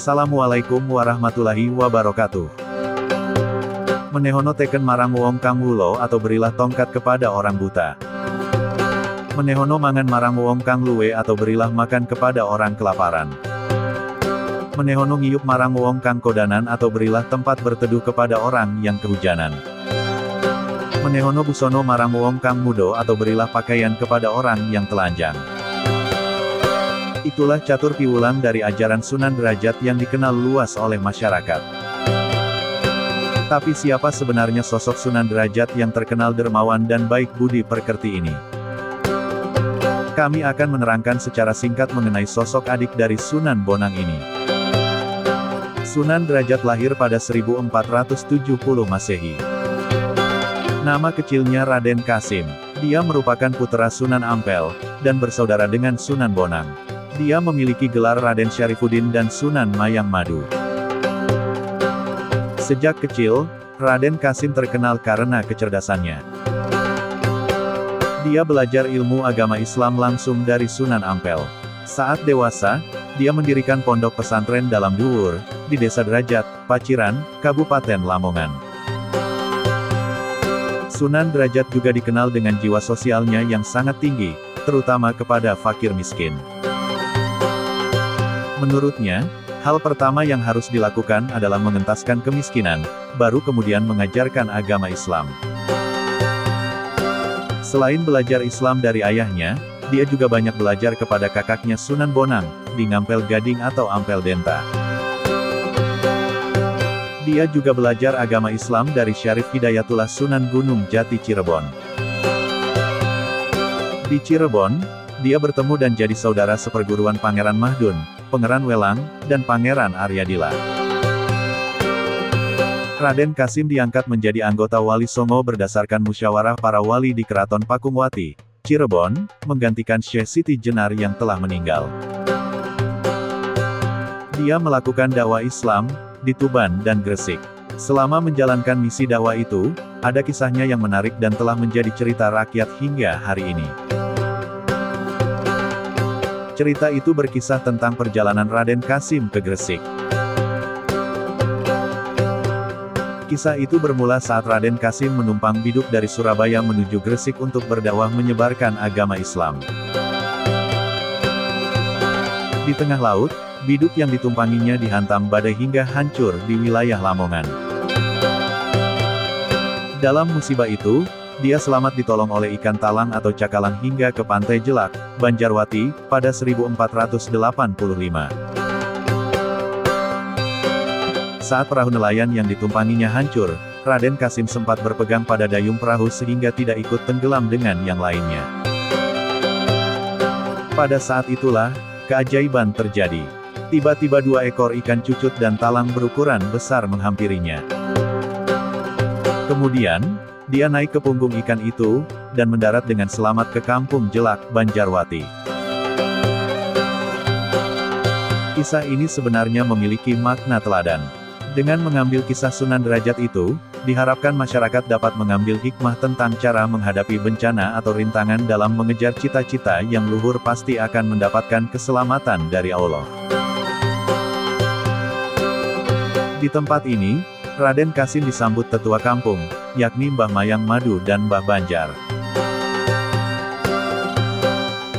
Assalamualaikum warahmatullahi wabarakatuh. Menehono teken marang wong kang wulo atau berilah tongkat kepada orang buta. Menehono mangan marang wong kang luwe atau berilah makan kepada orang kelaparan. Menehono ngiyup marang wong kang kodanan atau berilah tempat berteduh kepada orang yang kehujanan. Menehono busono marang wong kang mudo atau berilah pakaian kepada orang yang telanjang. Itulah catur piwulang dari ajaran Sunan Derajat yang dikenal luas oleh masyarakat. Tapi siapa sebenarnya sosok Sunan Derajat yang terkenal dermawan dan baik budi pekerti ini? Kami akan menerangkan secara singkat mengenai sosok adik dari Sunan Bonang ini. Sunan Derajat lahir pada 1470 Masehi. Nama kecilnya Raden Kasim. Dia merupakan putra Sunan Ampel, dan bersaudara dengan Sunan Bonang. Dia memiliki gelar Raden Syarifuddin dan Sunan Mayang Madu. Sejak kecil, Raden Kasim terkenal karena kecerdasannya. Dia belajar ilmu agama Islam langsung dari Sunan Ampel. Saat dewasa, dia mendirikan pondok pesantren dalam Duwur, di Desa Derajat, Paciran, Kabupaten Lamongan. Sunan Derajat juga dikenal dengan jiwa sosialnya yang sangat tinggi, terutama kepada fakir miskin. Menurutnya, hal pertama yang harus dilakukan adalah mengentaskan kemiskinan, baru kemudian mengajarkan agama Islam. Selain belajar Islam dari ayahnya, dia juga banyak belajar kepada kakaknya Sunan Bonang, di Ngampel Gading atau Ampel Denta. Dia juga belajar agama Islam dari Syarif Hidayatullah Sunan Gunung Jati Cirebon. Di Cirebon, dia bertemu dan jadi saudara seperguruan Pangeran Mahdun, Pangeran Welang, dan Pangeran Aryadila. Raden Kasim diangkat menjadi anggota Wali Songo berdasarkan musyawarah para wali di Keraton Pakungwati, Cirebon, menggantikan Syekh Siti Jenar yang telah meninggal. Dia melakukan dakwah Islam di Tuban dan Gresik. Selama menjalankan misi dakwah itu, ada kisahnya yang menarik dan telah menjadi cerita rakyat hingga hari ini. Cerita itu berkisah tentang perjalanan Raden Kasim ke Gresik. Kisah itu bermula saat Raden Kasim menumpang biduk dari Surabaya menuju Gresik untuk berdakwah menyebarkan agama Islam. Di tengah laut, biduk yang ditumpanginya dihantam badai hingga hancur di wilayah Lamongan. Dalam musibah itu, dia selamat ditolong oleh ikan talang atau cakalang hingga ke Pantai Jelak, Banjarwati, pada 1485. Saat perahu nelayan yang ditumpanginya hancur, Raden Kasim sempat berpegang pada dayung perahu sehingga tidak ikut tenggelam dengan yang lainnya. Pada saat itulah, keajaiban terjadi. Tiba-tiba 2 ekor ikan cucut dan talang berukuran besar menghampirinya. Kemudian, dia naik ke punggung ikan itu, dan mendarat dengan selamat ke Kampung Jelak, Banjarwati. Kisah ini sebenarnya memiliki makna teladan. Dengan mengambil kisah Sunan Derajat itu, diharapkan masyarakat dapat mengambil hikmah tentang cara menghadapi bencana atau rintangan dalam mengejar cita-cita yang luhur pasti akan mendapatkan keselamatan dari Allah. Di tempat ini, Raden Kasim disambut tetua kampung, yakni Mbah Mayang Madu dan Mbah Banjar.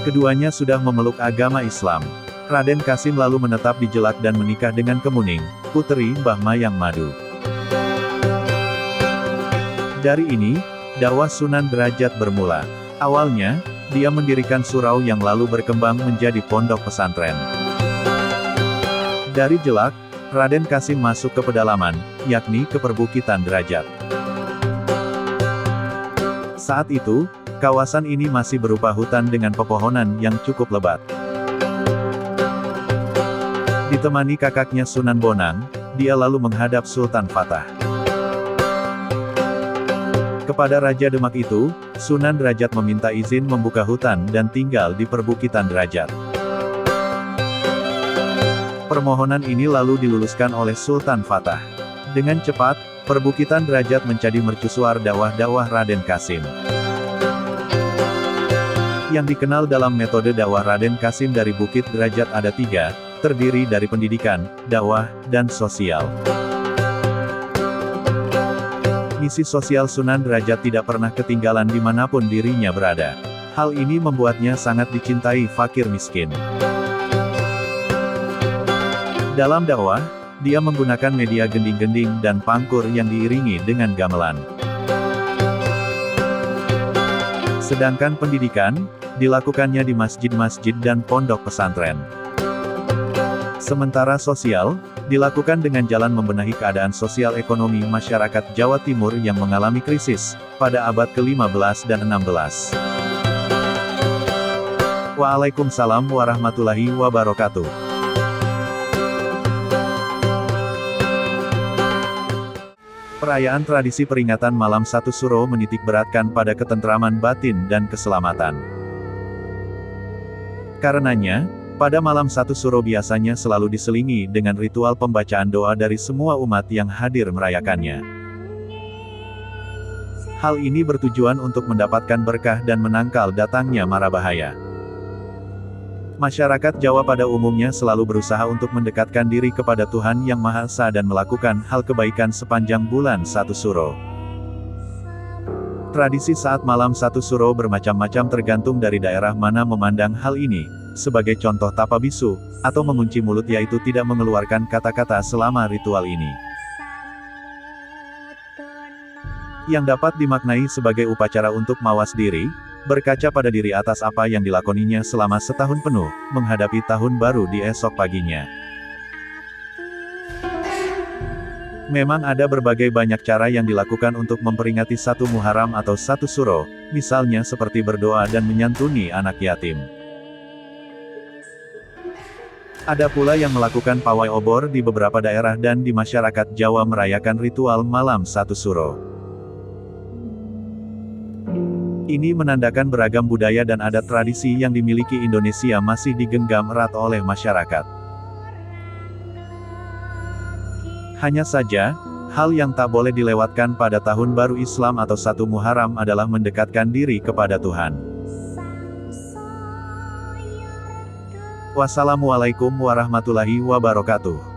Keduanya sudah memeluk agama Islam. Raden Kasim lalu menetap di Jelak dan menikah dengan Kemuning, putri Mbah Mayang Madu. Dari ini, dakwah Sunan Derajat bermula. Awalnya, dia mendirikan surau yang lalu berkembang menjadi pondok pesantren. Dari Jelak, Raden Kasim masuk ke pedalaman, yakni ke perbukitan Derajat. Saat itu, kawasan ini masih berupa hutan dengan pepohonan yang cukup lebat. Ditemani kakaknya Sunan Bonang, dia lalu menghadap Sultan Fatah. Kepada Raja Demak itu, Sunan Derajat meminta izin membuka hutan dan tinggal di perbukitan Derajat. Permohonan ini lalu diluluskan oleh Sultan Fatah. Dengan cepat, perbukitan Derajat menjadi mercusuar dakwah-dakwah Raden Kasim. Yang dikenal dalam metode dakwah Raden Kasim dari Bukit Derajat ada 3, terdiri dari pendidikan, dakwah, dan sosial. Misi sosial Sunan Derajat tidak pernah ketinggalan dimanapun dirinya berada. Hal ini membuatnya sangat dicintai fakir miskin. Dalam dakwah, dia menggunakan media gending-gending dan pangkur yang diiringi dengan gamelan. Sedangkan pendidikan, dilakukannya di masjid-masjid dan pondok pesantren. Sementara sosial, dilakukan dengan jalan membenahi keadaan sosial ekonomi masyarakat Jawa Timur yang mengalami krisis, pada abad ke-15 dan 16. Waalaikumsalam warahmatullahi wabarakatuh. Perayaan tradisi peringatan Malam Satu Suro menitik beratkan pada ketentraman batin dan keselamatan. Karenanya, pada Malam Satu Suro biasanya selalu diselingi dengan ritual pembacaan doa dari semua umat yang hadir merayakannya. Hal ini bertujuan untuk mendapatkan berkah dan menangkal datangnya mara bahaya. Masyarakat Jawa pada umumnya selalu berusaha untuk mendekatkan diri kepada Tuhan Yang Maha Esa dan melakukan hal kebaikan sepanjang bulan Satu Suro. Tradisi saat Malam Satu Suro bermacam-macam tergantung dari daerah mana memandang hal ini. Sebagai contoh tapa bisu, atau mengunci mulut yaitu tidak mengeluarkan kata-kata selama ritual ini. Yang dapat dimaknai sebagai upacara untuk mawas diri, berkaca pada diri atas apa yang dilakoninya selama setahun penuh, menghadapi tahun baru di esok paginya. Memang ada berbagai banyak cara yang dilakukan untuk memperingati satu Muharram atau Satu Suro, misalnya seperti berdoa dan menyantuni anak yatim. Ada pula yang melakukan pawai obor di beberapa daerah dan di masyarakat Jawa merayakan ritual Malam Satu Suro. Ini menandakan beragam budaya dan adat tradisi yang dimiliki Indonesia masih digenggam erat oleh masyarakat. Hanya saja, hal yang tak boleh dilewatkan pada tahun baru Islam atau Satu Muharram adalah mendekatkan diri kepada Tuhan. Wassalamualaikum warahmatullahi wabarakatuh.